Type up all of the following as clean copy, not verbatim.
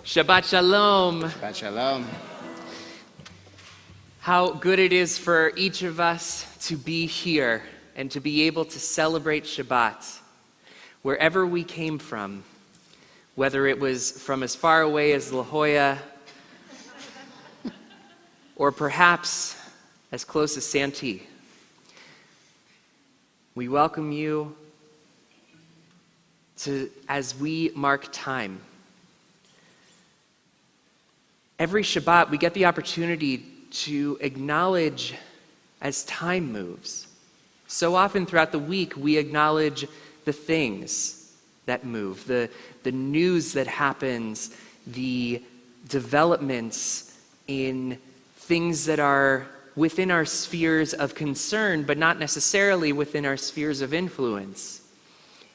Shabbat Shalom. Shabbat Shalom. How good it is for each of us to be here and to be able to celebrate Shabbat wherever we came from, whether it was from as far away as La Jolla or perhaps as close as Santee. We welcome you as we mark time. Every Shabbat, we get the opportunity to acknowledge as time moves. So often throughout the week, we acknowledge the things that move, the news that happens, the developments in things that are within our spheres of concern, but not necessarily within our spheres of influence.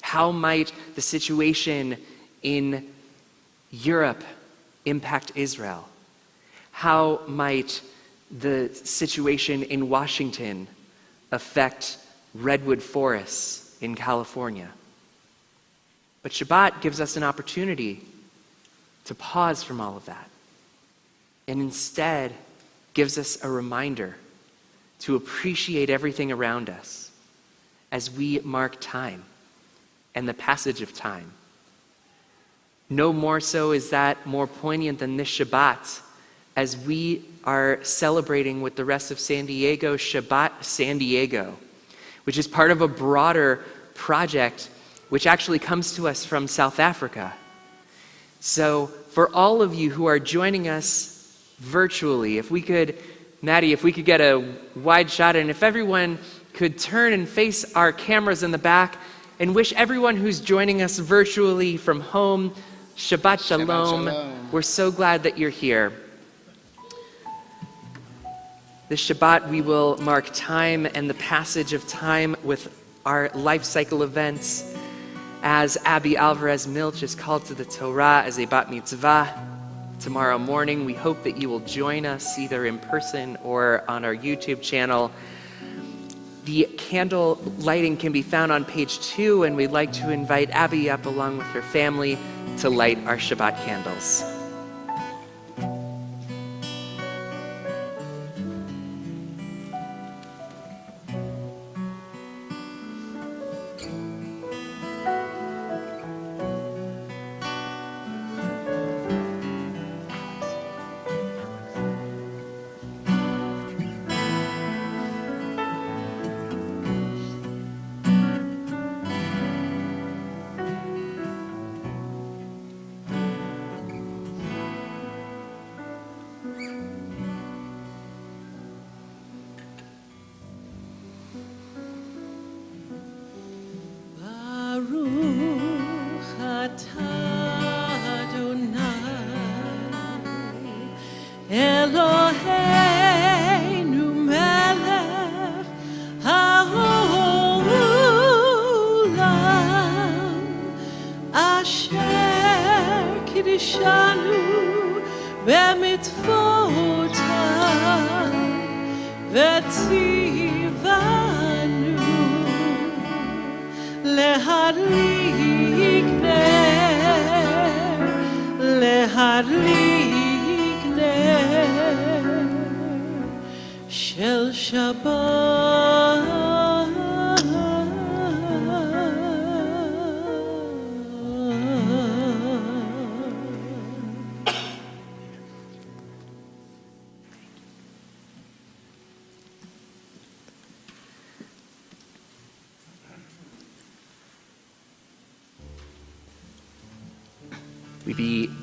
How might the situation in Europe impact Israel? How might the situation in Washington affect redwood forests in California? But Shabbat gives us an opportunity to pause from all of that, and instead gives us a reminder to appreciate everything around us as we mark time and the passage of time. No more so is that more poignant than this Shabbat, as we are celebrating with the rest of San Diego, Shabbat San Diego, which is part of a broader project which actually comes to us from South Africa. So for all of you who are joining us virtually, Maddie, if we could get a wide shot, and if everyone could turn and face our cameras in the back and wish everyone who's joining us virtually from home, Shabbat Shalom. Shabbat Shalom. We're so glad that you're here. This Shabbat, we will mark time and the passage of time with our life cycle events as Abby Alvarez Milch is called to the Torah as a bat mitzvah tomorrow morning. We hope that you will join us either in person or on our YouTube channel. The candle lighting can be found on page 2, and we'd like to invite Abby up along with her family to light our Shabbat candles.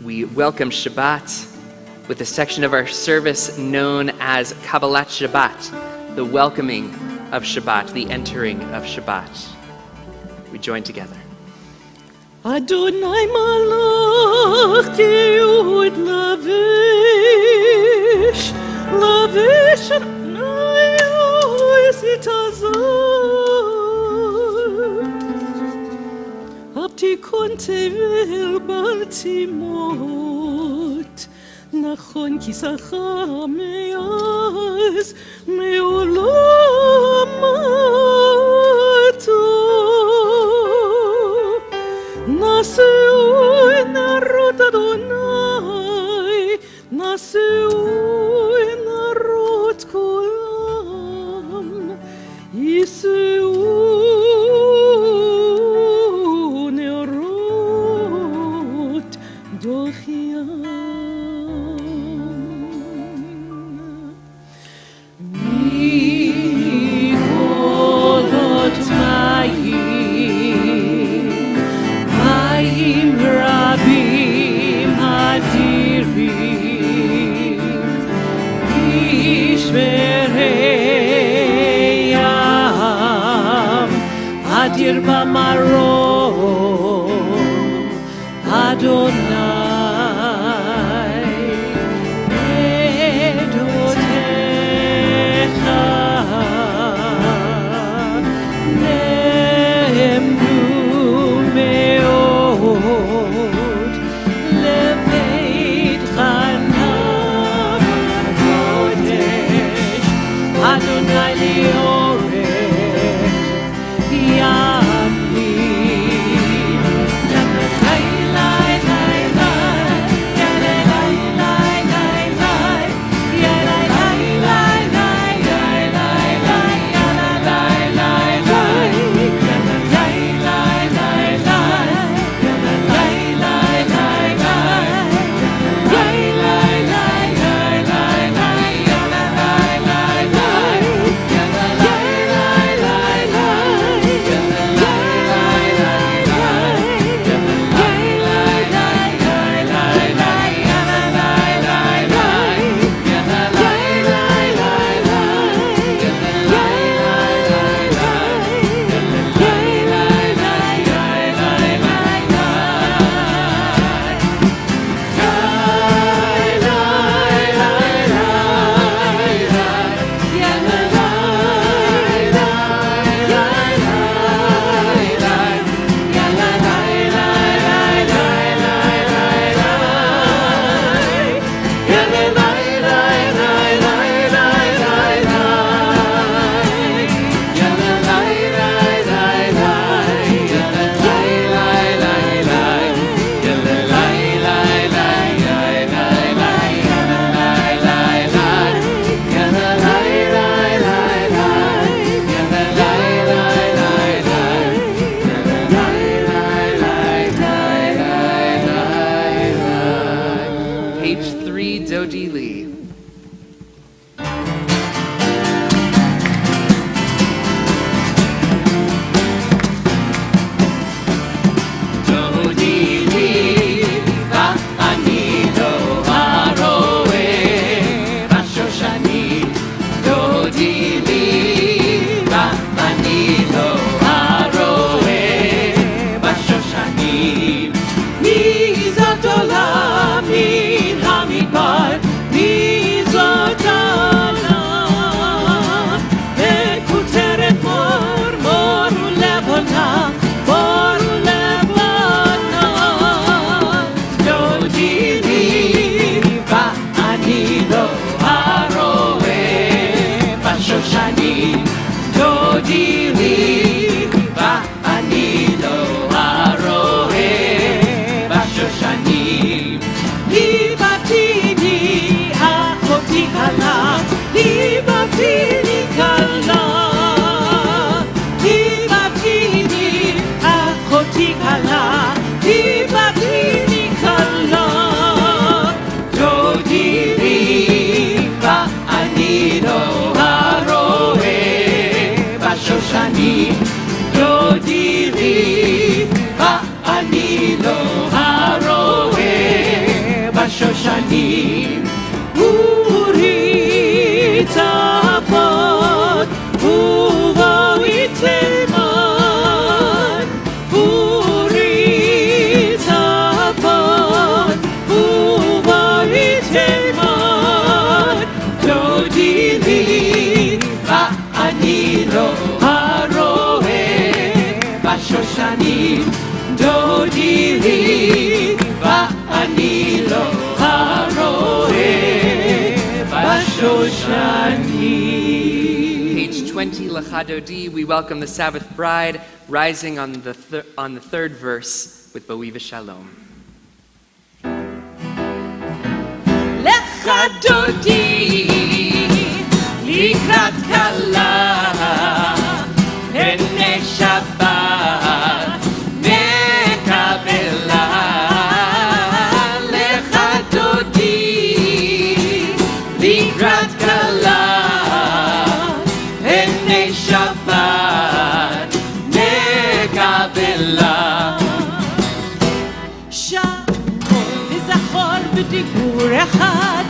We welcome Shabbat with a section of our service known as Kabbalat Shabbat, the welcoming of Shabbat, the entering of Shabbat. We join together. Adonai malach Yehud lavish Adonai Yisitazor Abtikon tevel baltimot Nachon kisachar me'az me'olam ato Naseu narot Adonai יסעו נרות כולם, יסעו נרות דוחיים. מקולות מים רבים אדירים, איש ורעם אדיר במרום אדוני. עדותיך נאמרו מאוד, לבית חנם הקודש, אדוני לאורך ימים. שושנים אורי צפות ובואי תימן אורי צפות ובואי תימן דודי לי ואני לא הרואה בשושנים דודי לי ואני לא Page 20, Lachadodi, we welcome the Sabbath bride, rising on the third verse with Bo'i V'Shalom. Let's לך דודי לקראת כלה הנה שבת נקבלה לך דודי לקראת כלה הנה שבת נקבלה דיבור אחד,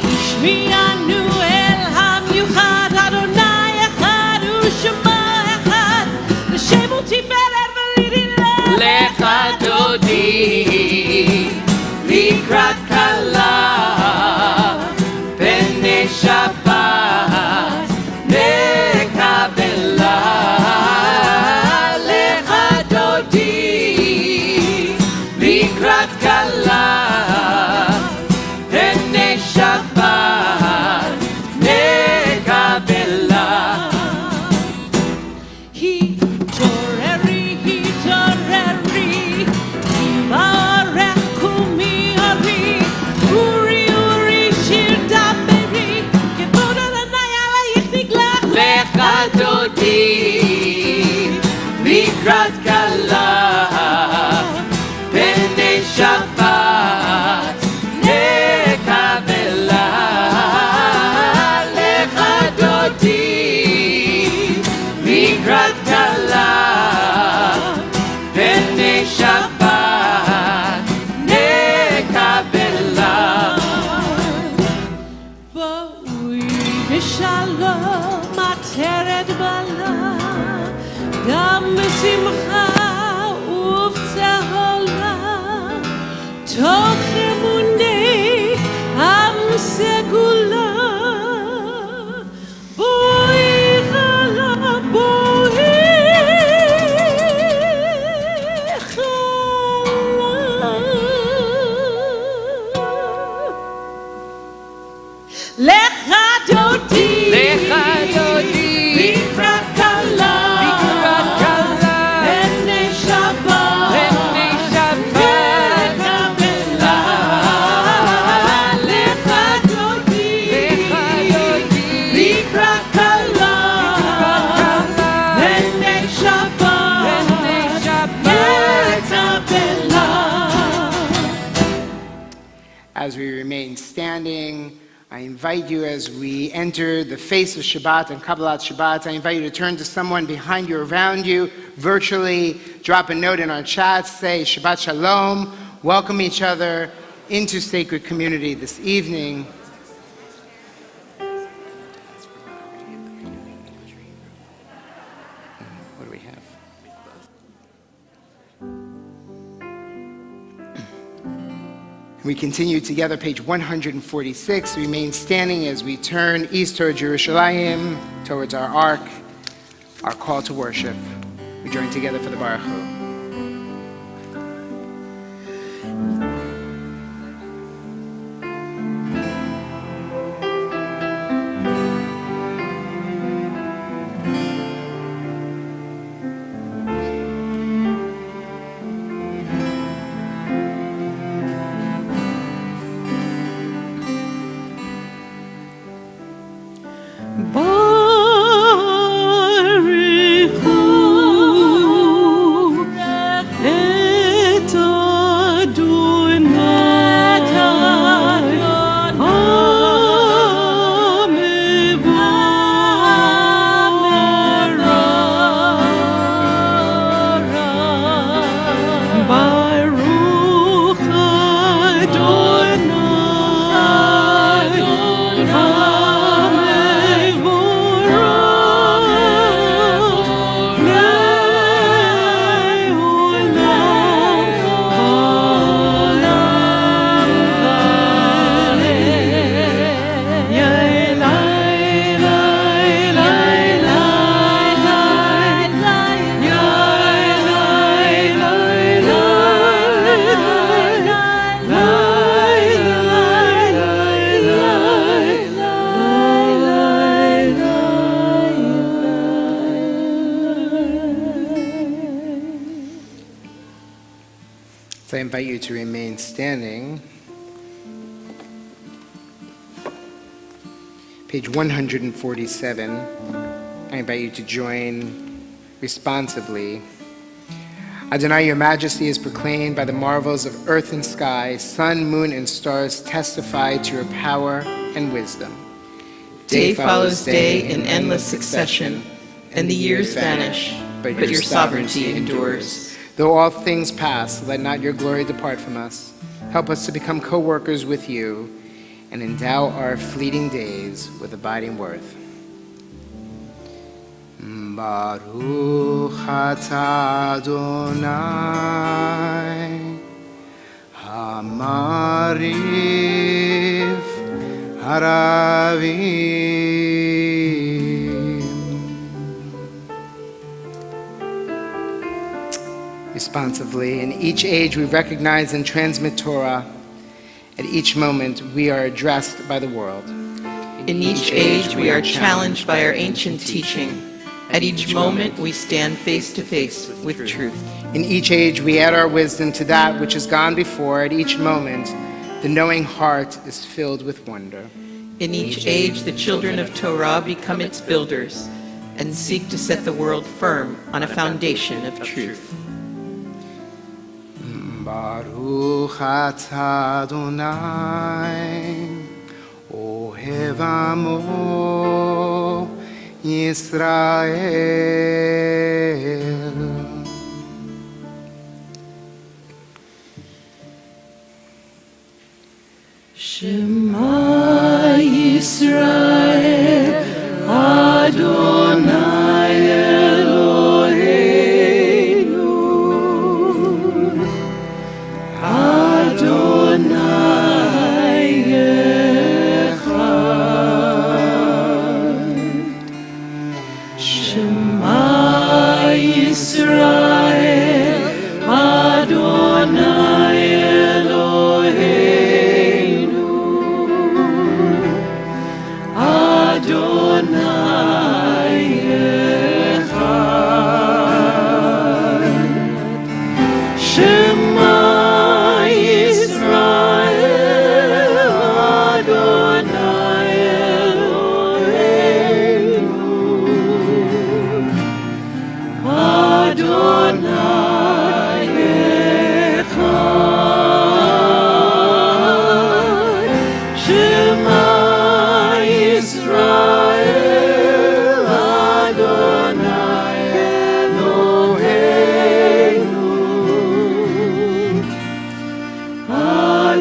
השמיענו אל המיוחד, אדוני אחד ושמה אחד, לשם ותפארת ולהילל. לך דודי לקראת כלה, פני שבת נקבלה. לך דודי לקראת כלה שבת נקבלה. התעוררי, התעוררי, מברך קומי ארי, אורי אורי שיר דברי, כבוד אדוני עלייך נגלח. לך דודי לקראת כלה, פני שבת לקראת כלה פני שבת נקבלה. בואי בשלום עטרת בלה, גם בשמחה ובצהלה, תוך אמוני עם סגולה. As we remain standing, I invite you as we enter the face of Shabbat and Kabbalat Shabbat, I invite you to turn to someone behind you, around you, virtually, drop a note in our chat, say Shabbat Shalom, welcome each other into sacred community this evening. What do we have? We continue together, page 146. Remain standing as we turn east towards Yerushalayim, towards our ark, our call to worship. We join together for the Baruch Hu. So I invite you to remain standing. page 147. I invite you to join responsively. Adonai, your majesty is proclaimed by the marvels of earth and sky. Sun, moon, and stars testify to your power and wisdom. Day follows day in endless succession, and the years vanish, but your sovereignty endures. Though all things pass, let not your glory depart from us. Help us to become co-workers with you and endow our fleeting days with abiding worth. Baruch atah Adonai Hamariv Haravim. Responsively, in each age we recognize and transmit Torah. At each moment we are addressed by the world. In each age we are challenged by our ancient teaching. At each moment we stand face to face with truth. In each age we add our wisdom to that which has gone before. At each moment the knowing heart is filled with wonder. In each age the children of Torah become its builders and seek to set the world firm on a foundation of truth. Baruch atah Adonai Ohev Amo Yisrael. Shema Yisrael Adonai Eloheinu Adonai Echad. Shema Yisrael Adonai Eloheinu Adonai Echad. Shema Yisrael Adonai Eloheinu Adonai Echad. Shema Yisrael Adonai Eloheinu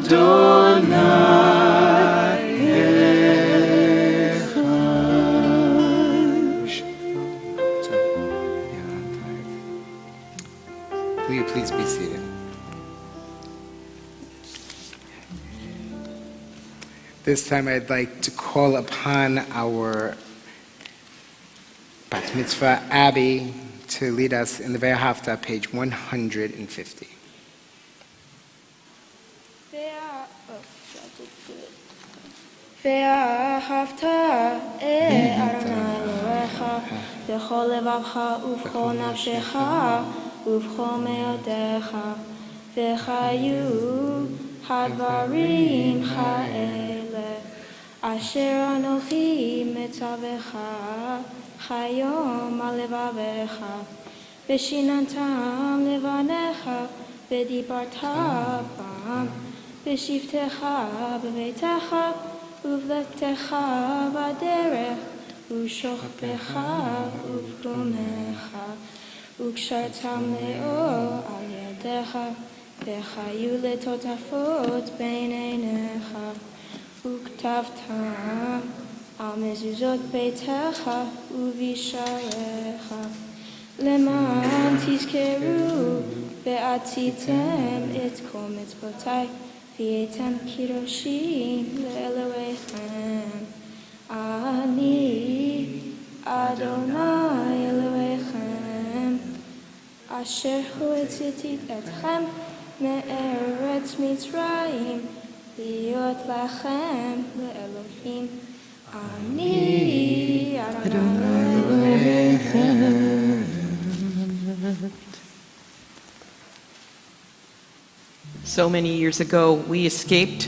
Adonai Echad. Will you please be seated? This time I'd like to call upon our Bat Mitzvah Abby to lead us in the Ve'ahavta, page 150. ואהבת את אדוני אלוהיך בכל לבבך ובכל נפשך ובכל מאודך, וחיו הדברים האלה אשר אנוכי מצווך היום על לבבך, ושיננתם לבניך ודיברת בם בשבתך בביתך ובלכתך בדרך ושוכבך ובקומך, וקשרתם לאור על ידך, וחיו לטוטפות בין עיניך, וכתבתם על מזוזות ביתך ובשעריך, למען תזכרו ועשיתם את כל מצוותיי, והייתם קדושים לאלוהיכם. אני אדוני אלוהיכם, אשר הוצאתי אתכם מארץ מצרים, להיות לכם לאלוהים. אני אדוני אלוהיכם. So many years ago, we escaped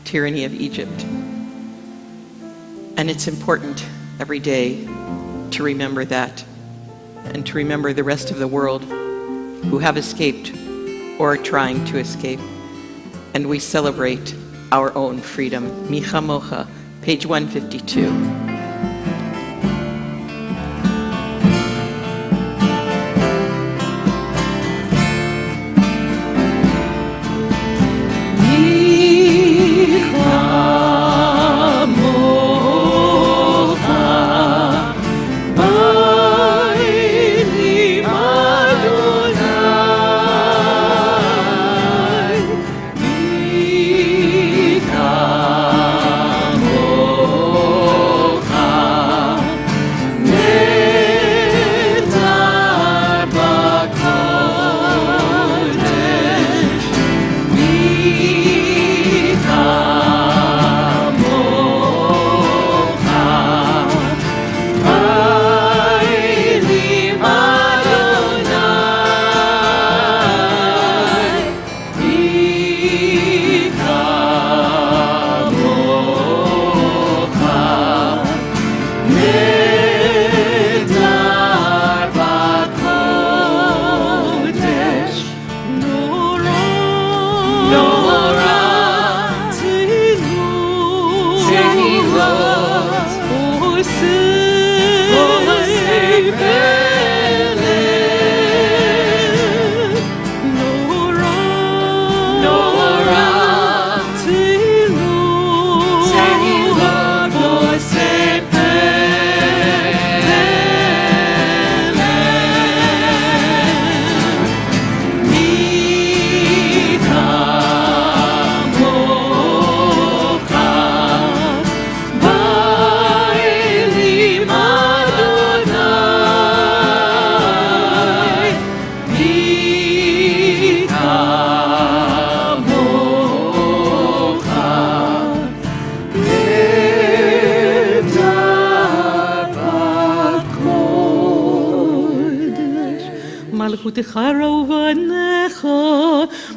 tyranny of Egypt. And it's important every day to remember that, and to remember the rest of the world who have escaped or are trying to escape. And we celebrate our own freedom. Micha Mocha, page 152. מלכותך ובניך,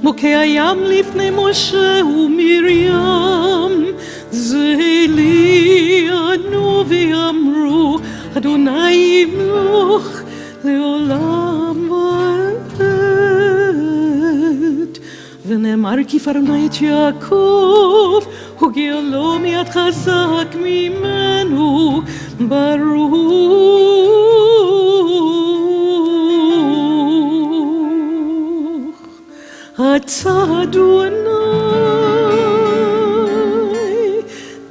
מוכי הים לפני משה ומרים, זה לי ענו ואמרו, אדוני ימלוך לעולם ועד. ונאמר כי פרנה את יעקב, וגאלו מיד חזק ממנו, ברוך. אתה אדוני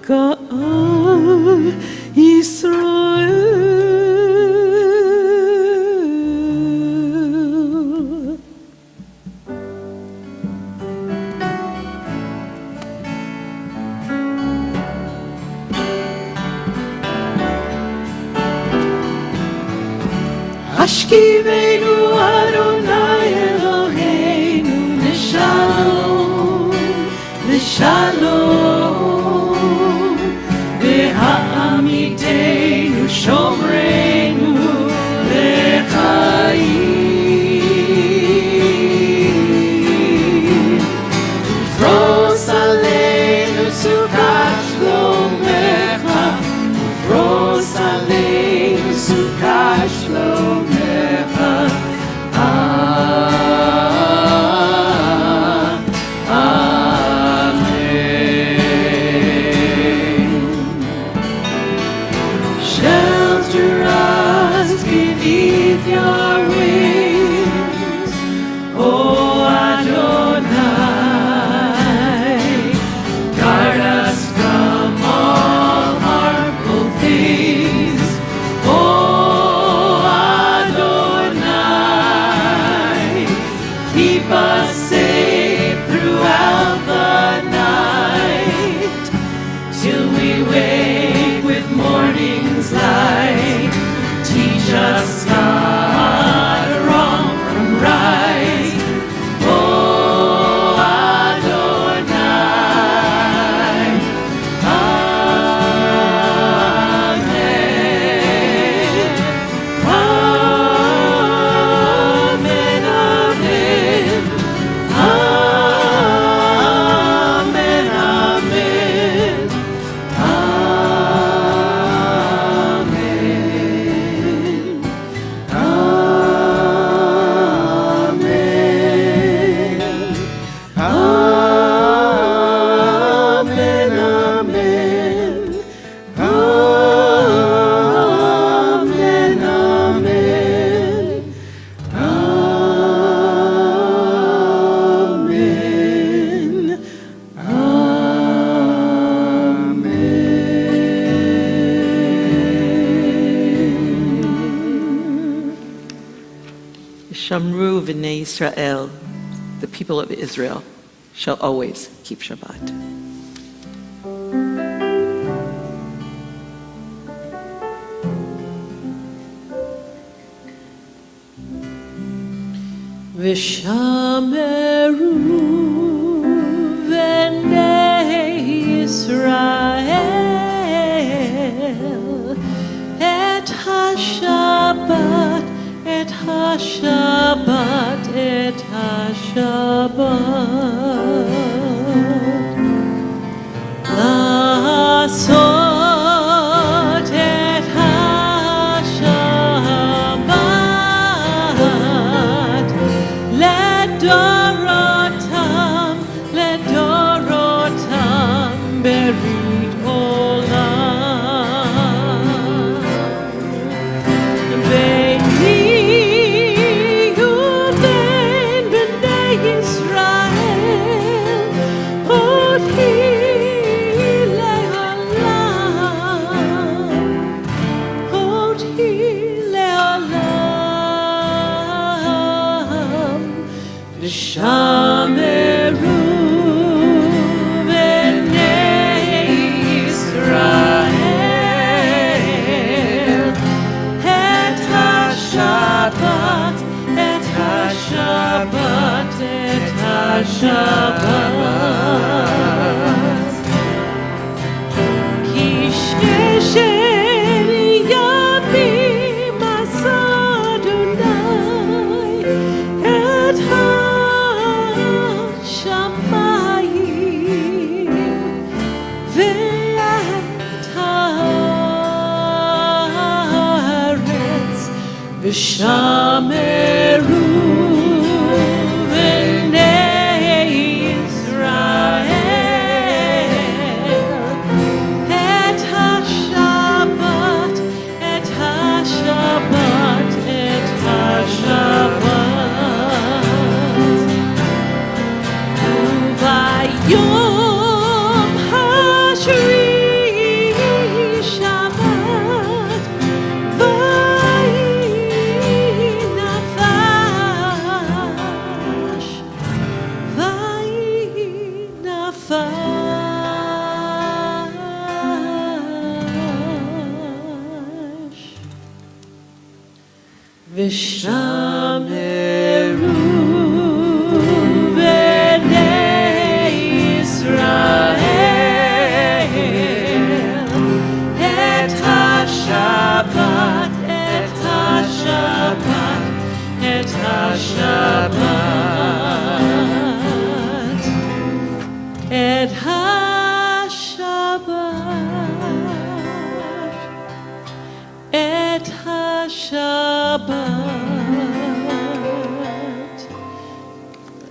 גאל ישראל. השכיבנו אדוני אלוהינו לשלום, לשלום, והעמידנו שומרנו לחיים. ופרוס עלינו סוכת שלומך, ופרוס עלינו סוכת שלומך. Amen. Bnei Israel, the people of Israel, shall always keep Shabbat. V'shameru b'nei Israel et HaShabbat, et HaShabbat, et HaShabbat. La'asot et HaShabbat לדורותם, לדורותם ברית עולם. ביני ובין בני ישראל אותי לעולם, אותי לעולם. ושמרו בני ישראל את השבת, את השבת, את השבת. כי ששת ימים עשה אדוני את השמיים ואת הארץ, ושמרו בני ישראל את השבת, את השבת, את השבת. וביום השביעי שבת, ויהי נפש, ויהי נפש. ושמרו בני ישראל את השבת, את השבת, את השבת, את השבת, את השבת,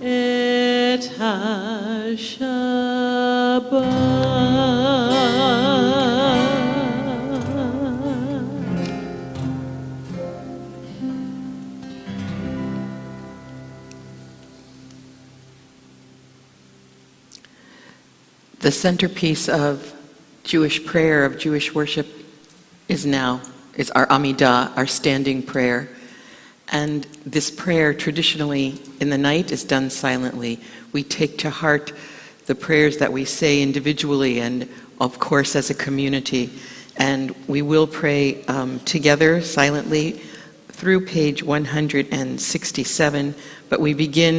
את השבת. The centerpiece of Jewish prayer, of Jewish worship, is our Amidah, our standing prayer. And this prayer, traditionally, in the night, is done silently. We take to heart the prayers that we say individually and, of course, as a community. And we will pray together, silently, through page 167. But we begin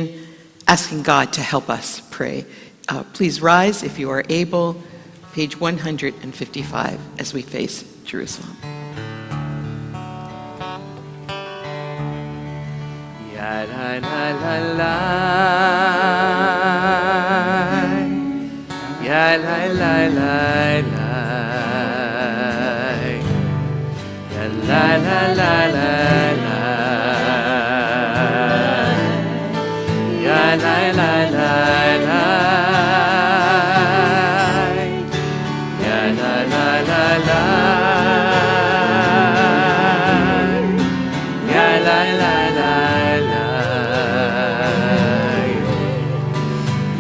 asking God to help us pray. Please rise if you are able, page 155, as we face Jerusalem. La la la la la, ya la la la la, ya la la la la la, ya la la la la, ya la la la la,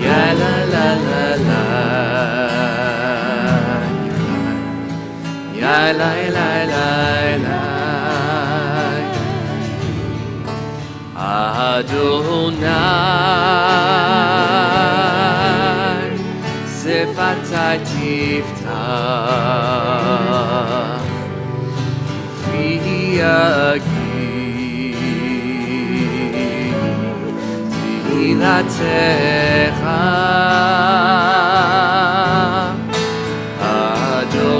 ya la la la. La la la la, Adonai, Sefatai Tiftach, V'yagi Tilatecha, Adonai,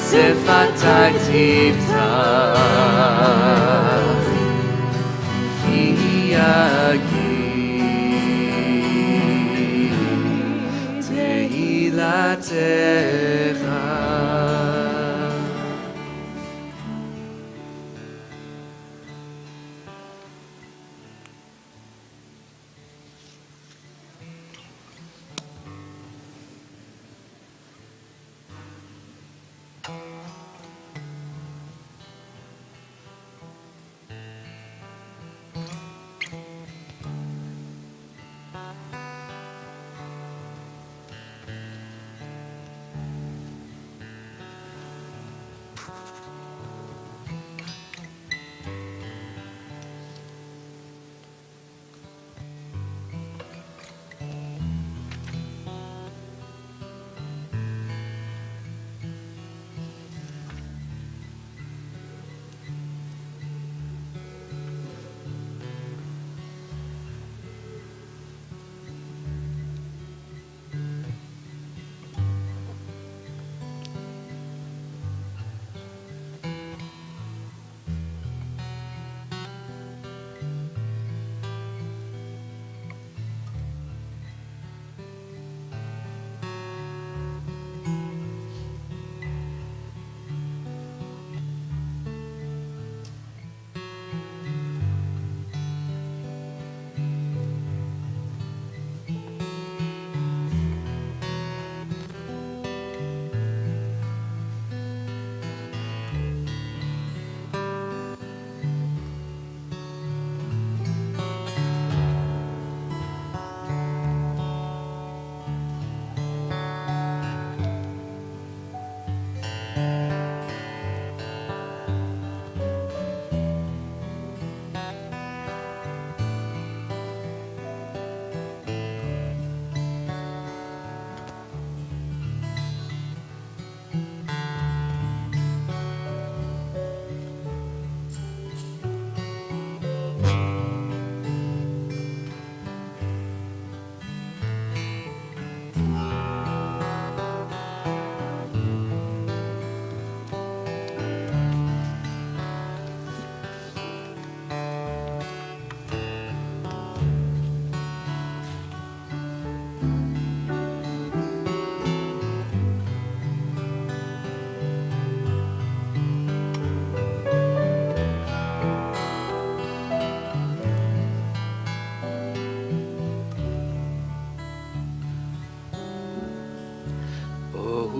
Sefatai Tiftach, V'yagi Tehilatecha.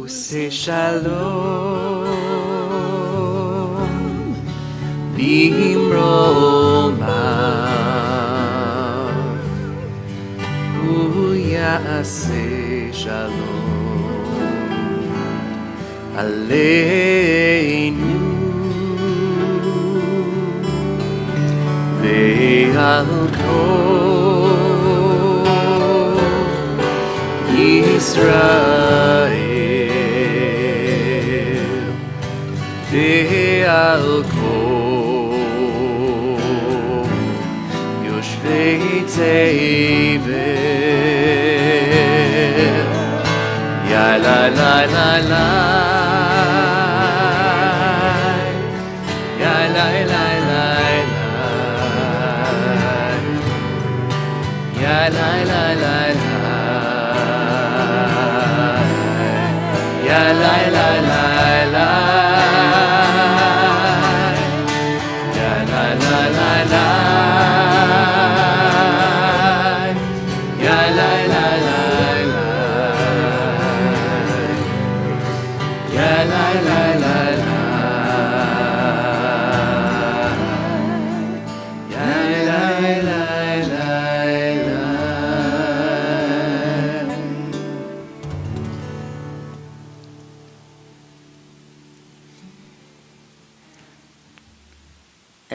Say shalom bimromav, hu ya'aseh shalom aleinu ve'al kol Yisrael. Ve'al kol yoshvei tevel, ya la la la la, ya la la la la, ya la la la la, ya la la la la.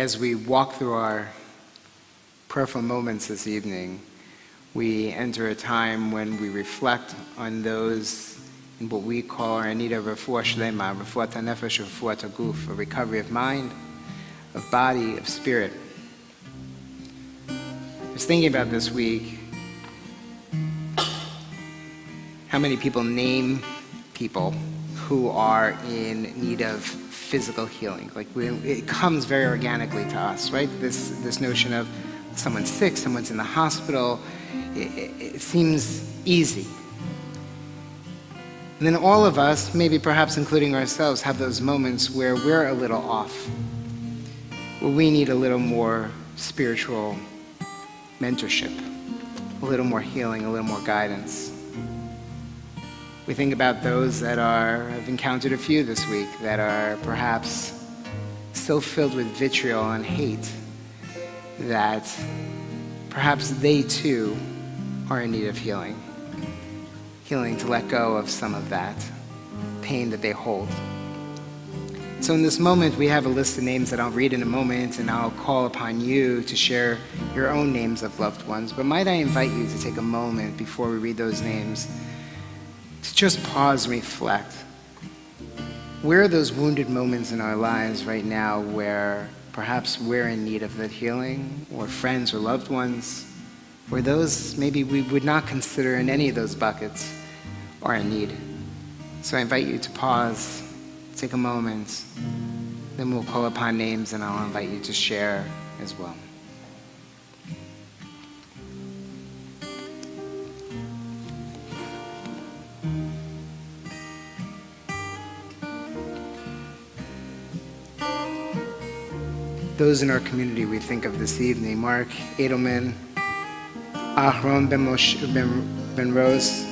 as we walk through our prayerful moments this evening, we enter a time when we reflect on those in what we call our Amidah refuah shlema, refuat hanefesh, refuat haguf, a recovery of mind, of body, of spirit. I was thinking about this week how many people name people who are in need of physical healing. Like it comes very organically to us, right? This notion of someone's sick, someone's in the hospital, it seems easy. And then all of us, maybe perhaps including ourselves, have those moments where we're a little off, where we need a little more spiritual mentorship, a little more healing, a little more guidance. We think about those that I've encountered a few this week, that are perhaps so filled with vitriol and hate that perhaps they too are in need of healing. Healing to let go of some of that pain that they hold. So in this moment, we have a list of names that I'll read in a moment, and I'll call upon you to share your own names of loved ones. But might I invite you to take a moment before we read those names to just pause and reflect. Where are those wounded moments in our lives right now where perhaps we're in need of that healing, or friends or loved ones, where those maybe we would not consider in any of those buckets are in need? So I invite you to pause, take a moment, then we'll call upon names and I'll invite you to share as well. Those in our community we think of this evening: Mark Edelman, Ahron Ben Rose,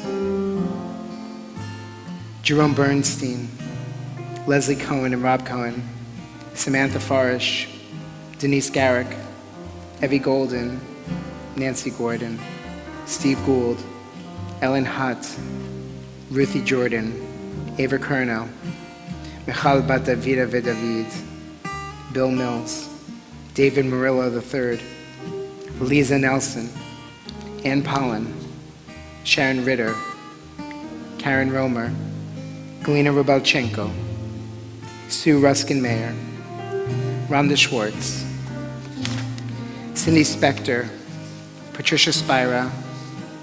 Jerome Bernstein, Leslie Cohen and Rob Cohen, Samantha Farish, Denise Garrick, Evie Golden, Nancy Gordon, Steve Gould, Ellen Hutt, Ruthie Jordan, Ava Kerno, Michal Bat Davida David, Bill Mills, David Murillo III, Lisa Nelson, Ann Pollan, Sharon Ritter, Karen Romer, Galina Rubalchenko, Sue Ruskin-Mayer, Rhonda Schwartz, Cindy Spector, Patricia Spira,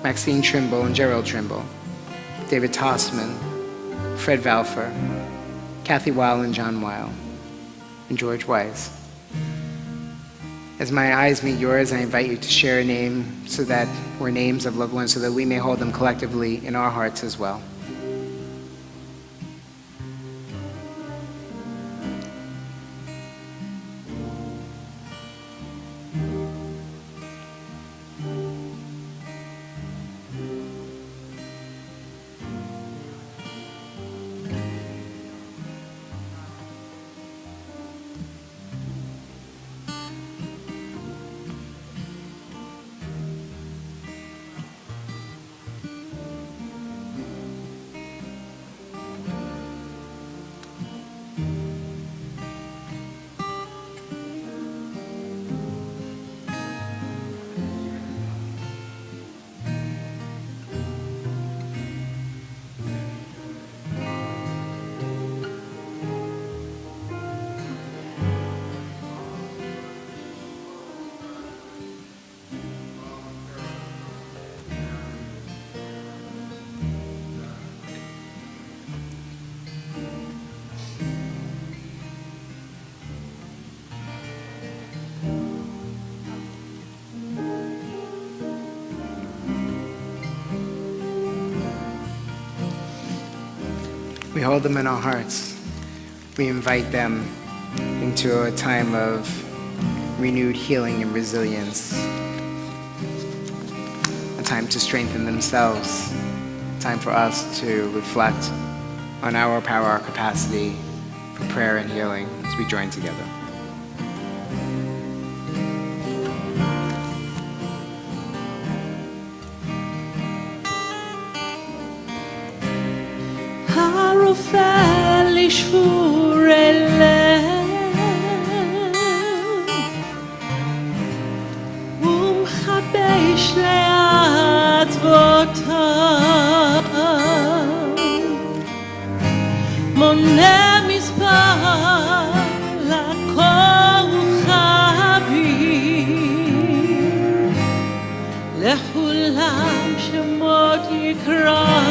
Maxine Trimble and Gerald Trimble, David Tossman, Fred Valfer, Kathy Weil and John Weil, and George Weiss. As my eyes meet yours, I invite you to share a name or names of loved ones so that we may hold them collectively in our hearts as well. We hold them in our hearts. We invite them into a time of renewed healing and resilience, a time to strengthen themselves, a time for us to reflect on our power, our capacity for prayer and healing as we join together. הרופא לשבור אליהם ומחבש לעצבותיו, מונה מספר לכוכבים, לכולם שמות יקרא.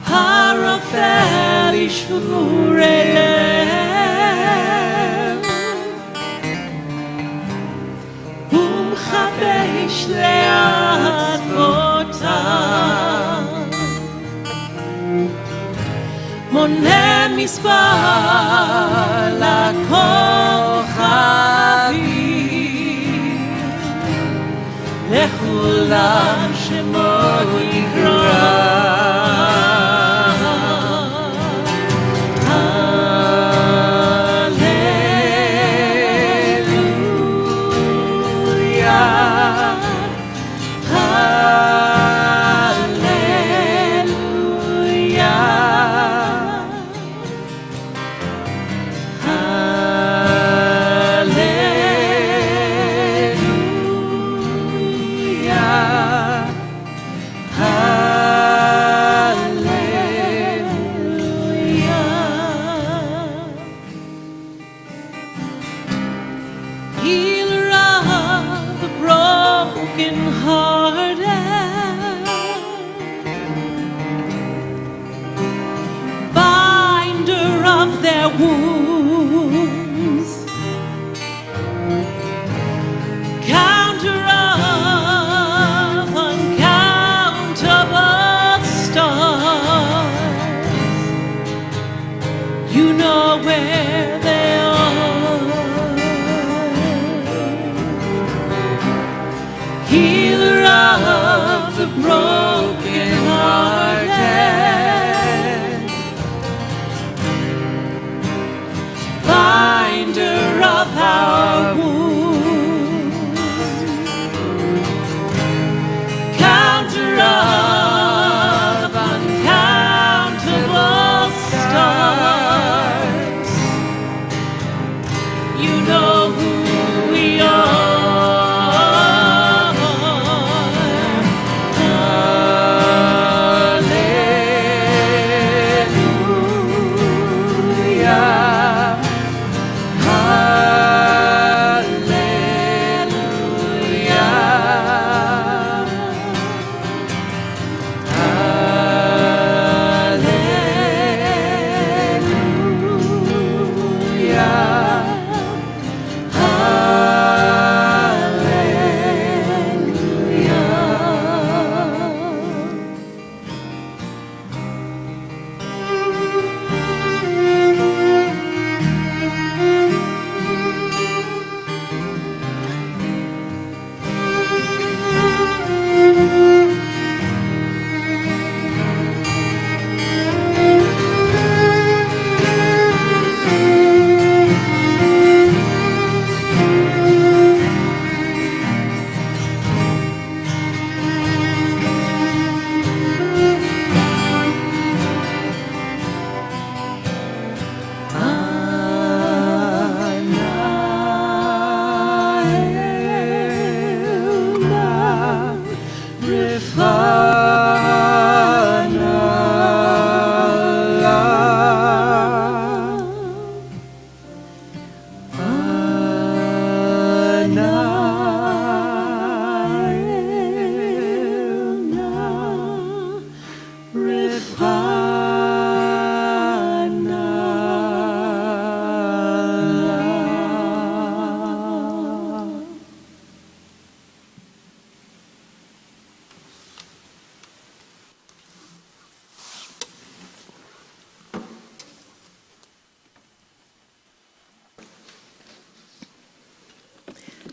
הרופא לשבורי לב, ומחבש לעצבותיו, מונה מספר לכוכבים, לכולם שמות יקרא.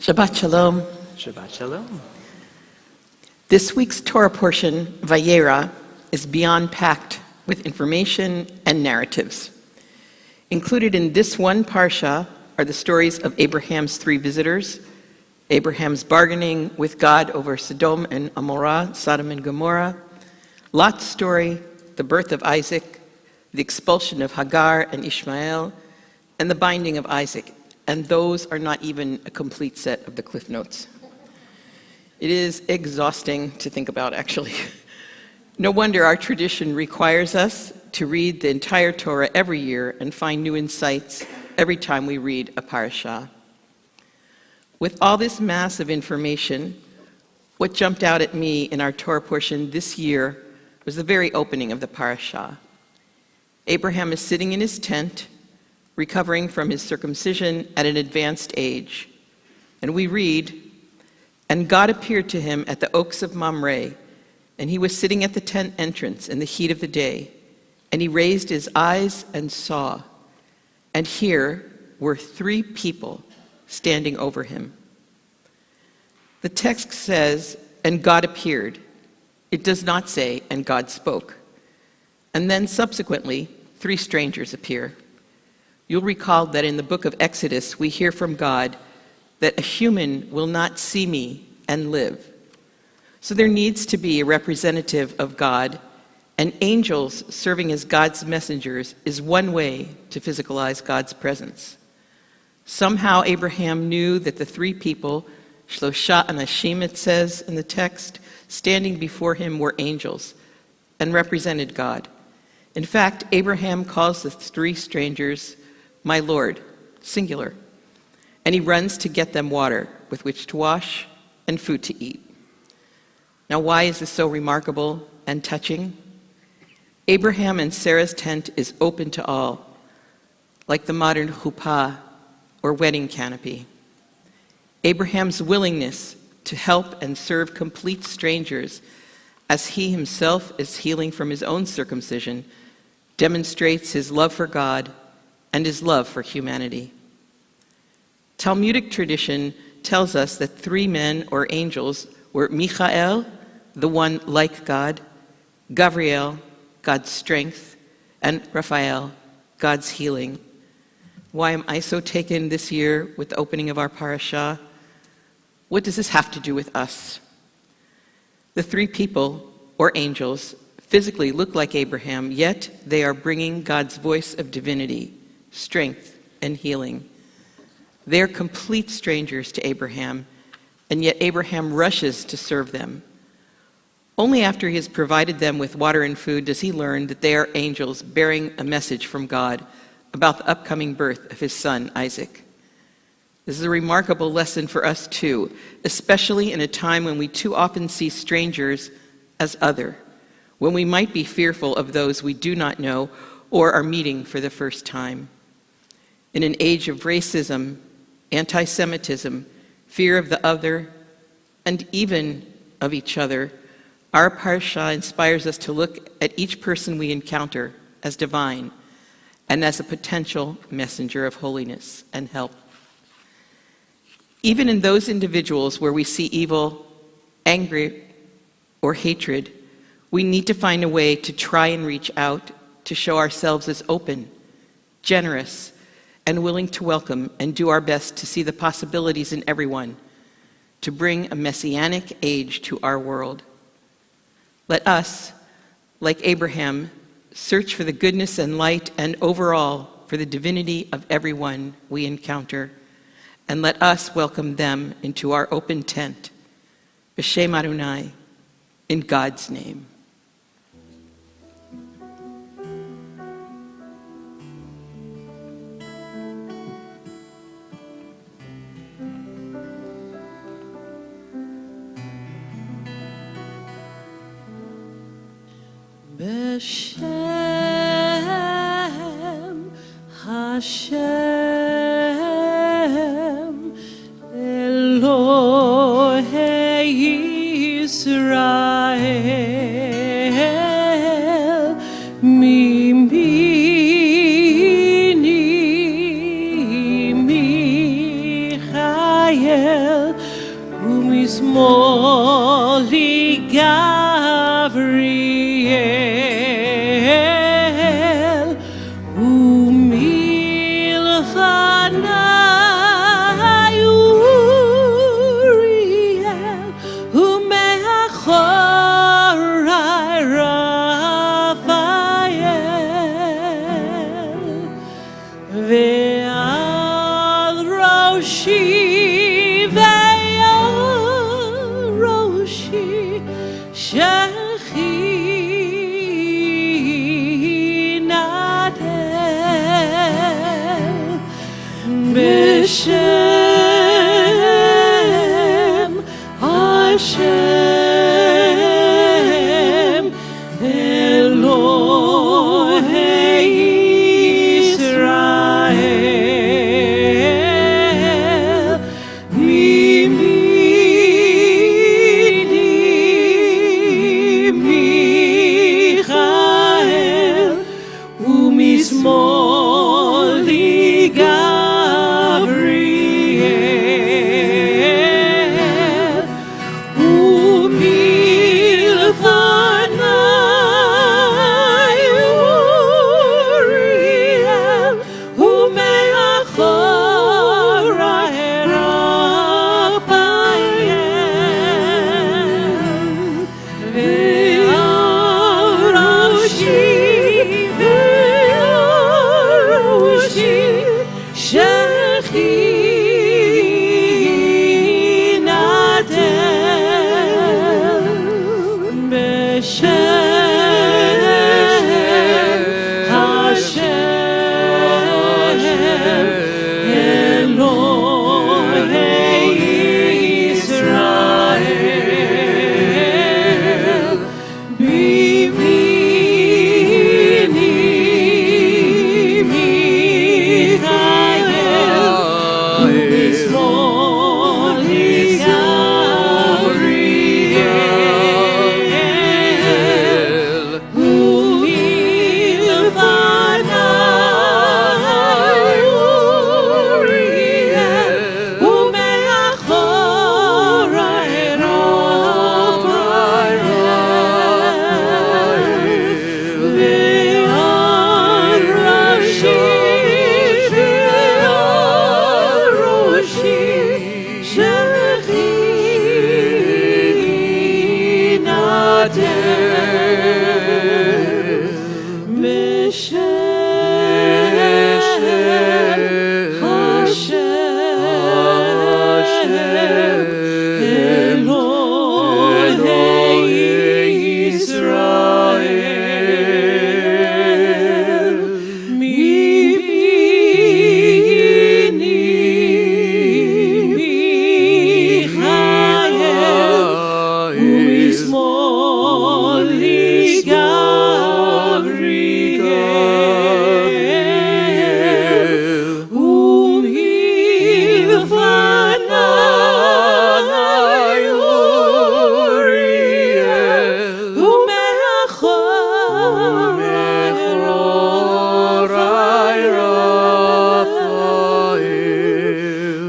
Shabbat Shalom. Shabbat Shalom. This week's Torah portion, Vayera, is beyond packed with information and narratives. Included in this one parsha are the stories of Abraham's 3 visitors, Abraham's bargaining with God over Sodom and Amorah, Sodom and Gomorrah, Lot's story, the birth of Isaac, the expulsion of Hagar and Ishmael, and the binding of Isaac and those are not even a complete set of the Cliff Notes. It is exhausting to think about, actually. No wonder our tradition requires us to read the entire Torah every year and find new insights every time we read a parashah. With all this mass of information, what jumped out at me in our Torah portion this year was the very opening of the parashah. Abraham is sitting in his tent, recovering from his circumcision at an advanced age. And we read, "And God appeared to him at the oaks of Mamre, and he was sitting at the tent entrance in the heat of the day. And he raised his eyes and saw, and here were 3 people standing over him." The text says, "And God appeared." It does not say, "And God spoke." And then subsequently, 3 strangers appear. You'll recall that in the book of Exodus, we hear from God that a human will not see me and live. So there needs to be a representative of God, and angels serving as God's messengers is one way to physicalize God's presence. Somehow Abraham knew that the 3 people, Shlosha Anashim it says in the text, standing before him were angels and represented God. In fact, Abraham calls the 3 strangers, "My Lord," singular, and he runs to get them water with which to wash and food to eat. Now, why is this so remarkable and touching? Abraham and Sarah's tent is open to all, like the modern chuppah or wedding canopy. Abraham's willingness to help and serve complete strangers as he himself is healing from his own circumcision demonstrates his love for God and his love for humanity. Talmudic tradition tells us that 3 men or angels were Michael, the one like God, Gabriel, God's strength, and Raphael, God's healing. Why am I so taken this year with the opening of our parashah? What does this have to do with us? The 3 people, or angels, physically look like Abraham, yet they are bringing God's voice of divinity, strength, and healing. They are complete strangers to Abraham, and yet Abraham rushes to serve them. Only after he has provided them with water and food does he learn that they are angels bearing a message from God about the upcoming birth of his son, Isaac. This is a remarkable lesson for us too, especially in a time when we too often see strangers as other, when we might be fearful of those we do not know or are meeting for the first time. In an age of racism, anti-Semitism, fear of the other, and even of each other, our parashah inspires us to look at each person we encounter as divine and as a potential messenger of holiness and help. Even in those individuals where we see evil, anger, or hatred, we need to find a way to try and reach out to show ourselves as open, generous, and willing to welcome and do our best to see the possibilities in everyone, to bring a messianic age to our world. Let us, like Abraham, search for the goodness and light and overall for the divinity of everyone we encounter, and let us welcome them into our open tent. B'Shem Adonai, in God's name. B'Shem Hashem Elohei Israel Mimini Michael Umismoli Gabriel Umilfanai Uriel Umeachorai Raphael Ve'al ראשי וראשי שכינת בשם השם אלוהי ישראל מימיני מיכאל ומשמאלי גבריאל ומלפניי אוריאל ומאחוריי רפאל ועל ראשי שכינת בשם השם אלוהי ישראל בימיני מיכאל ומשמאלי גבריאל ומלפניי אוריאל ומאחוריי רפאל ועל ראשי שכינת בשם השם אלוהי ישראל מימיני מיכאל ומשמאלי גבריאל ומלפניי אוריאל ומאחוריי רפאל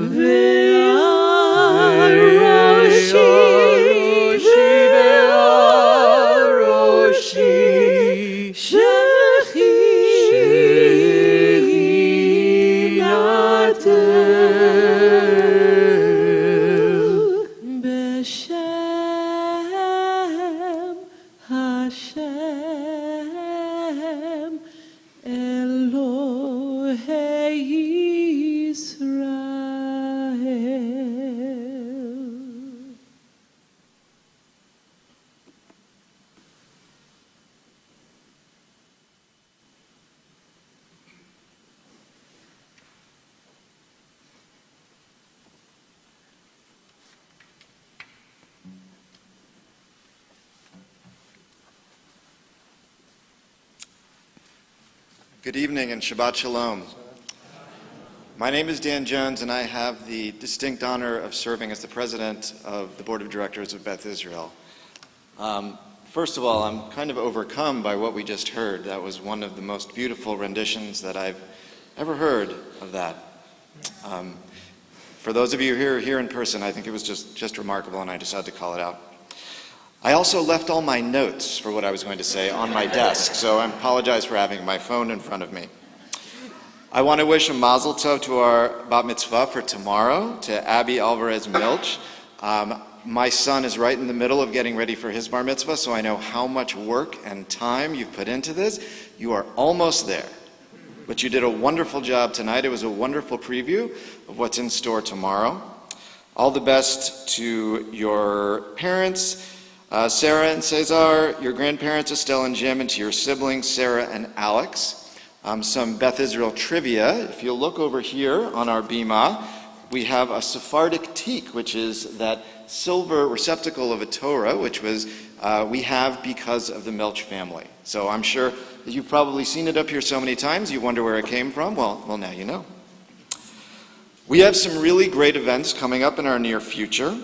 ועל ראשי שכינת בשם השם אלוהי ישראל. Good evening and Shabbat Shalom. My name is Dan Jones and I have the distinct honor of serving as the president of the board of directors of Beth Israel. First of all, I'm kind of overcome by what we just heard. That was one of the most beautiful renditions that I've ever heard of that. For those of you who are here in person, I think it was just remarkable and I decided to call it out. I also left all my notes for what I was going to say on my desk, so I apologize for having my phone in front of me. I want to wish a mazel tov to our bat mitzvah for tomorrow, to Abby Alvarez Milch. My son is right in the middle of getting ready for his bar mitzvah, so I know how much work and time you've put into this. You are almost there. but you did a wonderful job tonight. It was a wonderful preview of what's in store tomorrow. All the best to your parents, Sarah and Cesar, your grandparents, Estelle and Jim, and to your siblings, Sarah and Alex. Some Beth Israel trivia. If you look over here on our bima, we have a Sephardic teak, which is that silver receptacle of a Torah, which was we have because of the Milch family. So I'm sure that you've probably seen it up here so many times, you wonder where it came from. Well, now you know. We have some really great events coming up in our near future.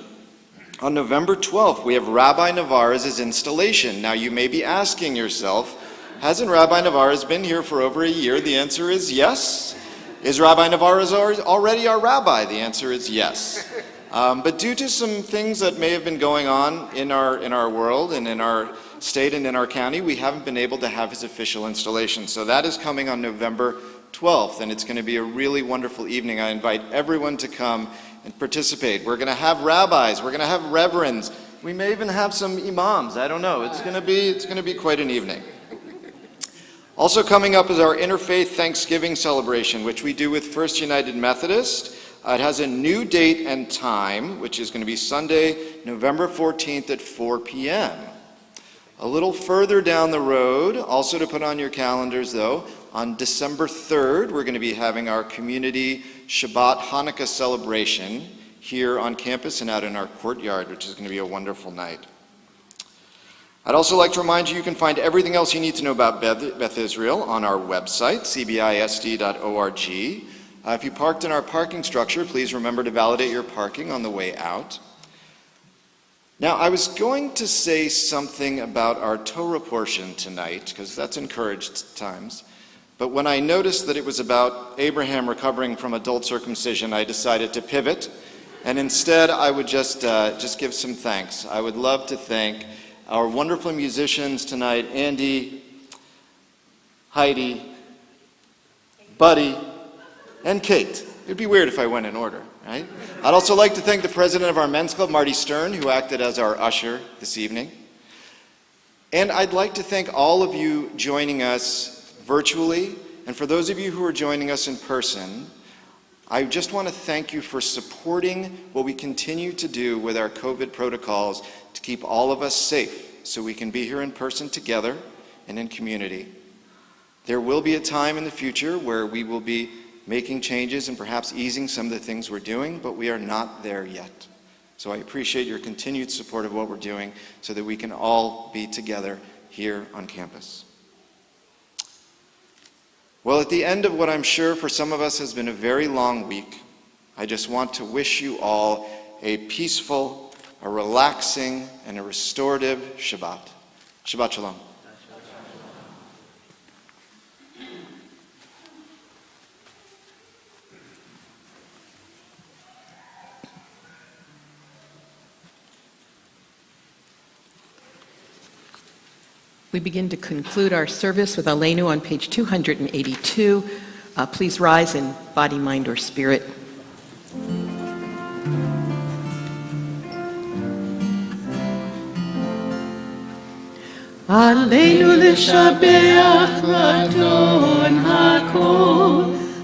On November 12th, we have Rabbi Navarro's installation. Now you may be asking yourself, hasn't Rabbi Navarro's been here for over a year? The answer is yes. Is Rabbi Navarro's already our rabbi? The answer is yes. But due to some things that may have been going on in our world and in our state and in our county, we haven't been able to have his official installation. So that is coming on November 12th, and it's going to be a really wonderful evening. I invite everyone to come and participate. We're going to have rabbis, we're going to have reverends, we may even have some imams. I don't know. It's going to be quite an evening. Also coming up is our Interfaith Thanksgiving celebration, which we do with First United Methodist. It has a new date and time, which is going to be Sunday, November 14th at 4 p.m. A little further down the road, also to put on your calendars though, on December 3rd, we're going to be having our community Shabbat Hanukkah celebration here on campus and out in our courtyard, which is going to be a wonderful night. I'd also like to remind you, you can find everything else you need to know about Beth Israel on our website, cbisd.org. If you parked in our parking structure, please remember to validate your parking on the way out. Now, I was going to say something about our Torah portion tonight, because that's encouraged at times. But when I noticed that it was about Abraham recovering from adult circumcision, I decided to pivot. And instead, I would just give some thanks. I would love to thank our wonderful musicians tonight, Andy, Heidi, Buddy, and Kate. It'd be weird if I went in order, right? I'd also like to thank the president of our men's club, Marty Stern, who acted as our usher this evening. And I'd like to thank all of you joining us virtually, and for those of you who are joining us in person, I just want to thank you for supporting what we continue to do with our COVID protocols to keep all of us safe so we can be here in person together and in community. There will be a time in the future where we will be making changes and perhaps easing some of the things we're doing, but we are not there yet. So I appreciate your continued support of what we're doing so that we can all be together here on campus. Well, at the end of what I'm sure for some of us has been a very long week, I just want to wish you all a peaceful, a relaxing, and a restorative Shabbat. Shabbat Shalom. We begin to conclude our service with Aleinu on page 282. Please rise in body, mind, or spirit. עלינו לשבח לאדון הכל,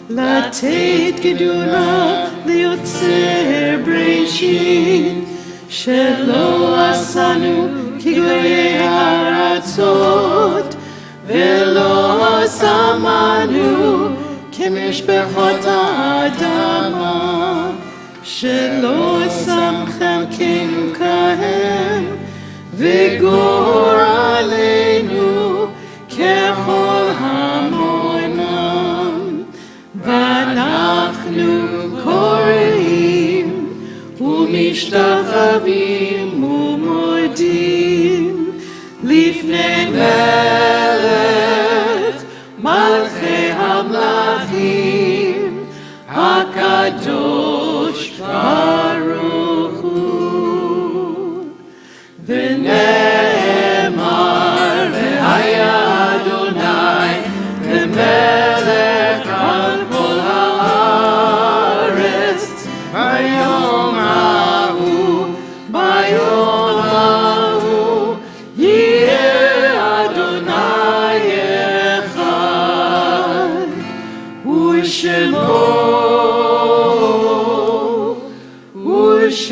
לתת גדולה ליוצר בראשית, שלא עשנו כגויי הארצות, ולא שמנו כמשפחות האדמה, שלא שם חלקנו כהם, וגור עלינו ככל המונם, ואנחנו קוראים ומשתחווים ומודים לפני מלך מלכי המלכים הקדוש ברוך הוא. ונאמר והיה אדוני למלך על כל הארץ ביום ההוא, ביום ההוא יהיה אדוני Please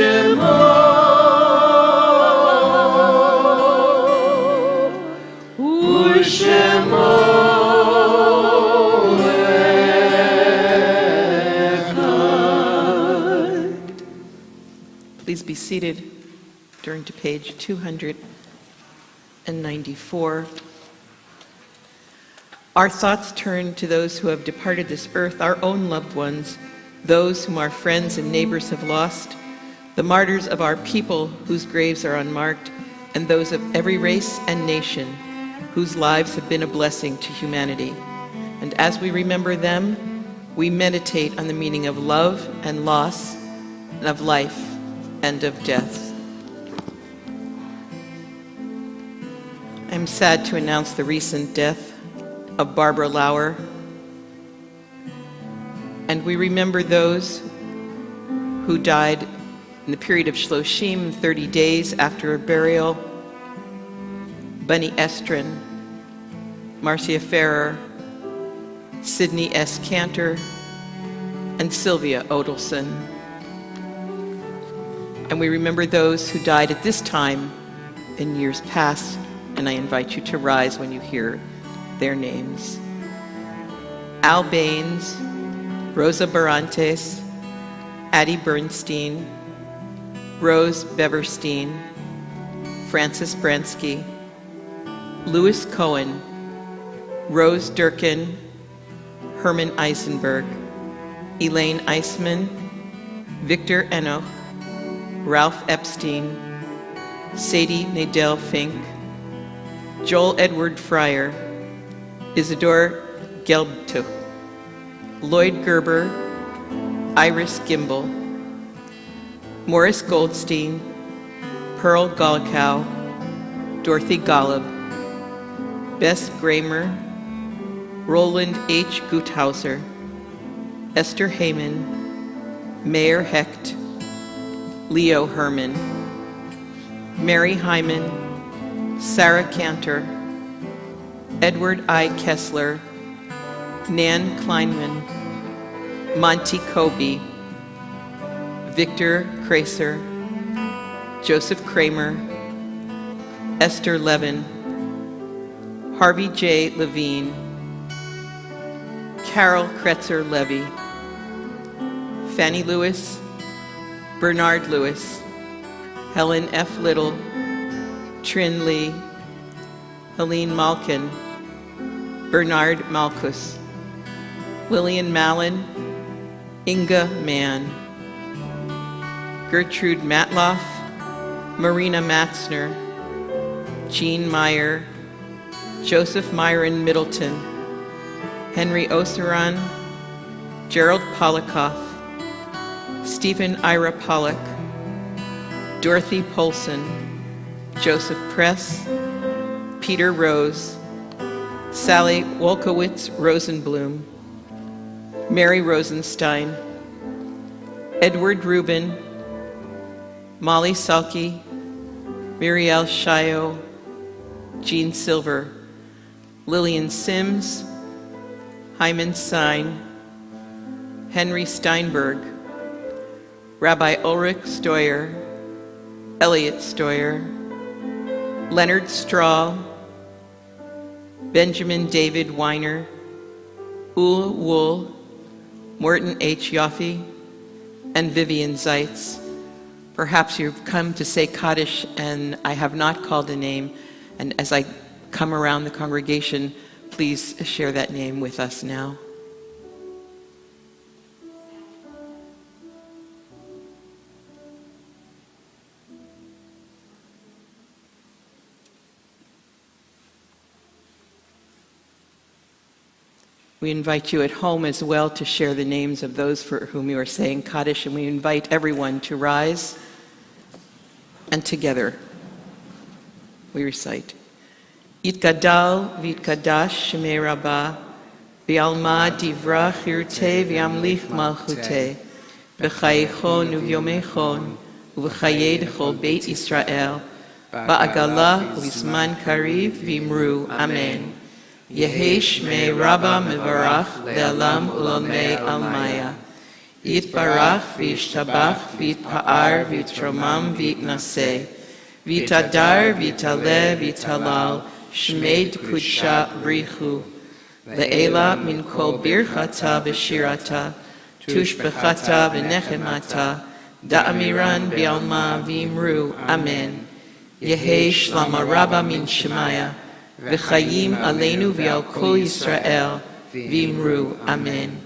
be seated. Turn to page 294. Our thoughts turn to those who have departed this earth, our own loved ones, those whom our friends and neighbors have lost, the martyrs of our people whose graves are unmarked, and those of every race and nation whose lives have been a blessing to humanity. And as we remember them, we meditate on the meaning of love and loss, and of life and of death. I'm sad to announce the recent death of Barbara Lauer, and we remember those who died in the period of Shloshim, 30 days after her burial: Bunny Estrin, Marcia Ferrer, Sydney S. Cantor, and Sylvia Odelson. And we remember those who died at this time in years past, and I invite you to rise when you hear their names: Al Baines, Rosa Barantes, Addie Bernstein, Rose Beverstein, Francis Bransky, Louis Cohen, Rose Durkin, Herman Eisenberg, Elaine Eisman, Victor Enoch, Ralph Epstein, Sadie Nadell Fink, Joel Edward Fryer, Isidore Gelbtuch, Lloyd Gerber, Iris Gimbel, Morris Goldstein, Pearl Golikow, Dorothy Golub, Bess Kramer, Roland H. Guthauser, Esther Heyman, Mayer Hecht, Leo Herman, Mary Hyman, Sarah Cantor, Edward I. Kessler, Nan Kleinman, Monty Kobe, Victor Kraser, Joseph Kramer, Esther Levin, Harvey J. Levine, Carol Kretzer Levy, Fannie Lewis, Bernard Lewis, Helen F. Little, Trin Lee, Helene Malkin, Bernard Malkus, Lillian Mallon, Inga Mann, Gertrude Matloff, Marina Matzner, Jean Meyer, Joseph Myron Middleton, Henry Oseran, Gerald Polikoff, Stephen Ira Pollock, Dorothy Polson, Joseph Press, Peter Rose, Sally Wolkowitz Rosenblum, Mary Rosenstein, Edward Rubin, Molly Salke, Muriel Shayo, Jean Silver, Lillian Sims, Hyman Sein, Henry Steinberg, Rabbi Ulrich Steuer, Elliot Steuer, Leonard Strahl, Benjamin David Weiner, Ul Wool, Morton H. Yoffe, and Vivian Zeitz. Perhaps you've come to say Kaddish and I have not called a name, and as I come around the congregation, please share that name with us now. We invite you at home as well to share the names of those for whom you are saying Kaddish, and we invite everyone to rise, and together we recite. Yitgadal v'yitkadash shemei Rabbah, v'alma divra chirtei v'yamlich malchutei, v'chayechon u'vyomechon, u'v'chayei d'chol Beit Israel, ba'agala u'izman kariv v'imru, Amen. Yehi shmei Rabba mevarach le'alam u'lamei almaya. Yitbarach v'yishtabach v'yitpa'ar v'yitromam v'yitnaseh v'yitadar v'yitaleh v'yitalal shmei kudsha brichu le'ela min kol birchata v'shirata tushbechata v'nechemata da'amiran bi'alma v'imru amen Yehi shlama rabba min shemaya v'chayim aleinu v'al kol Yisrael v'imru amen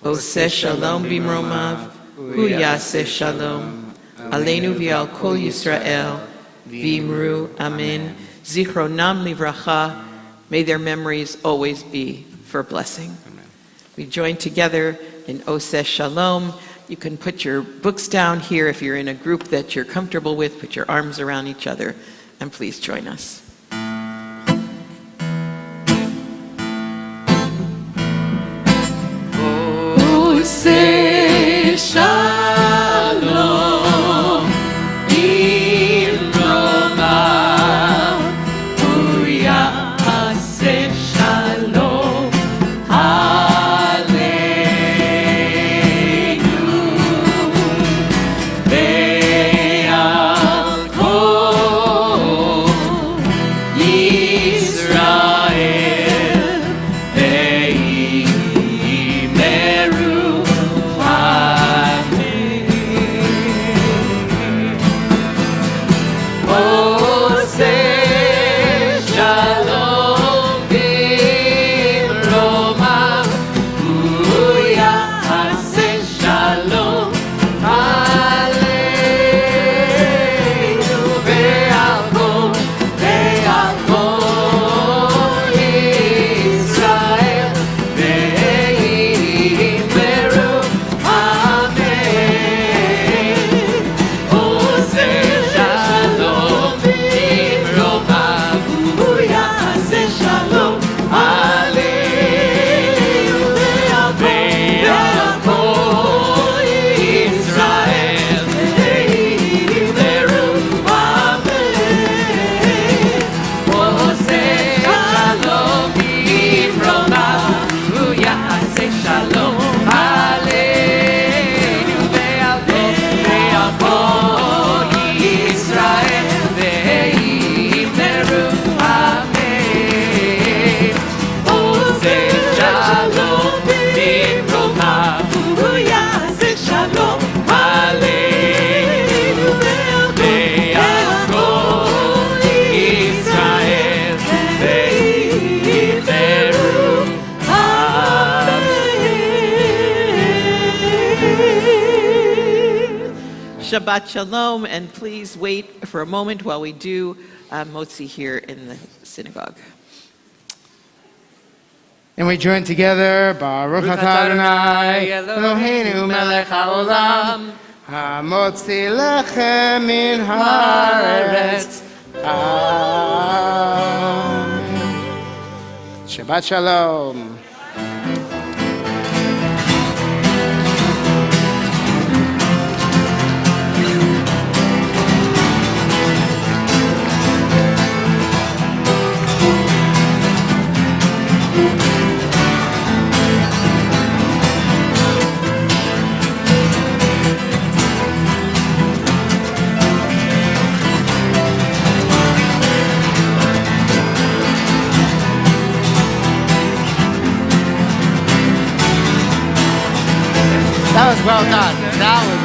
Oseh shalom b'mromav, hu yaseh shalom. Aleinu v'al kol Yisrael, v'imru, amen. Zichronam livracha, may their memories always be for blessing. Amen. We join together in Oseh shalom. You can put your books down here if you're in a group that you're comfortable with. Put your arms around each other, and please join us. Say shalom in Roma, Uriah say shalom, Aleinu, Be'al kol Yisrael, Ve'imeru. Shabbat Shalom, and please wait for a moment while we do Motzi here in the synagogue. And we join together, Baruch atah Adonai, Eloheinu melech haolam, hamotzi lechem min haaretz. Amen. Shabbat Shalom. That was well done. That was